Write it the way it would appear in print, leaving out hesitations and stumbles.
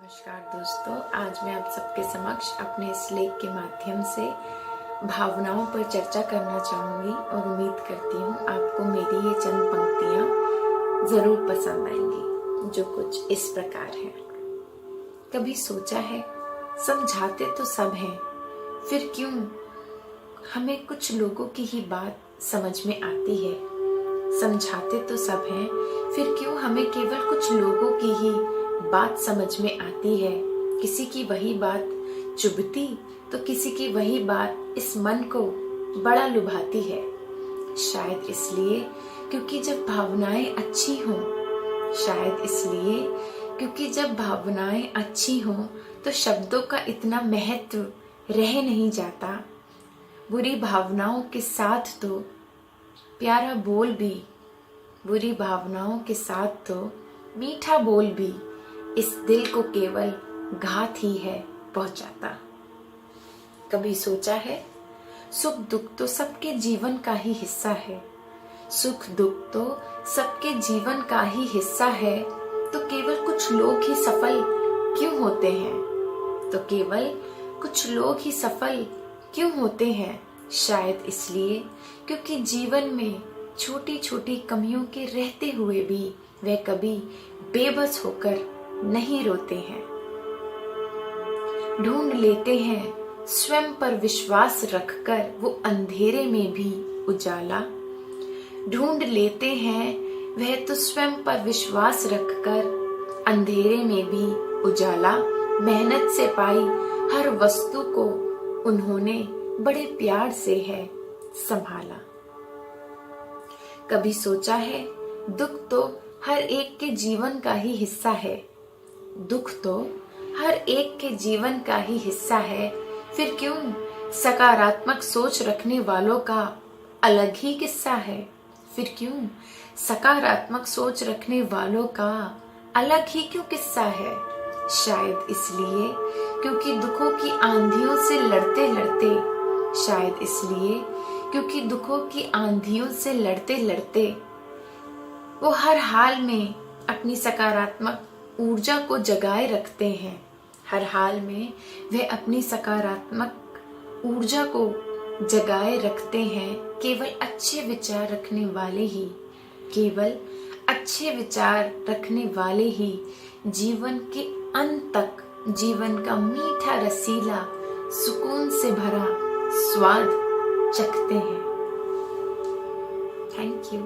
नमस्कार दोस्तों, आज मैं आप सबके समक्ष अपने इस लेख के माध्यम से भावनाओं पर चर्चा करना चाहूंगी और उम्मीद करती हूँ आपको मेरी ये चंद पंक्तियाँ जरूर पसंद आएंगी, जो कुछ इस प्रकार है। कभी सोचा है, समझाते तो सब हैं, फिर क्यों हमें कुछ लोगों की ही बात समझ में आती है। समझाते तो सब हैं, फिर क्यों हमें केवल कुछ लोगों की ही बात समझ में आती है। किसी की वही बात चुभती तो किसी की वही बात इस मन को बड़ा लुभाती है। शायद इसलिए क्योंकि जब भावनाएं अच्छी हों, शायद इसलिए क्योंकि जब भावनाएं अच्छी हों तो शब्दों का इतना महत्व रह नहीं जाता। बुरी भावनाओं के साथ तो प्यारा बोल भी, बुरी भावनाओं के साथ तो मीठा बोल भी इस दिल को केवल घात ही है पहुंचाता। कभी सोचा है, सुख दुख तो सबके जीवन का ही हिस्सा है। सुख दुख तो सबके जीवन का ही हिस्सा है, तो केवल कुछ लोग ही सफल क्यों होते हैं? तो केवल कुछ लोग ही सफल क्यों होते हैं? शायद इसलिए क्योंकि जीवन में छोटी छोटी कमियों के रहते हुए भी वे कभी बेबस होकर नहीं रोते हैं। ढूंढ लेते हैं स्वयं पर विश्वास रखकर वो अंधेरे में भी उजाला। ढूंढ लेते हैं वह तो स्वयं पर विश्वास रखकर अंधेरे में भी उजाला। मेहनत से पाई हर वस्तु को उन्होंने बड़े प्यार से है संभाला। कभी सोचा है, दुख तो हर एक के जीवन का ही हिस्सा है। दुख तो हर एक के जीवन का ही हिस्सा है, फिर क्यों सकारात्मक सोच रखने वालों का अलग ही किस्सा है। फिर क्यों सकारात्मक सोच रखने वालों का अलग ही क्यों किस्सा है। शायद इसलिए क्योंकि दुखों की आंधियों से लड़ते लड़ते, शायद इसलिए क्योंकि दुखों की आंधियों से लड़ते लड़ते वो हर हाल में अपनी सकारात्मक ऊर्जा को जगाए रखते हैं। हर हाल में वे अपनी सकारात्मक ऊर्जा को जगाए रखते हैं। केवल अच्छे विचार रखने वाले ही, केवल अच्छे विचार रखने वाले ही जीवन के अंत तक जीवन का मीठा रसीला सुकून से भरा स्वाद चखते हैं। Thank you.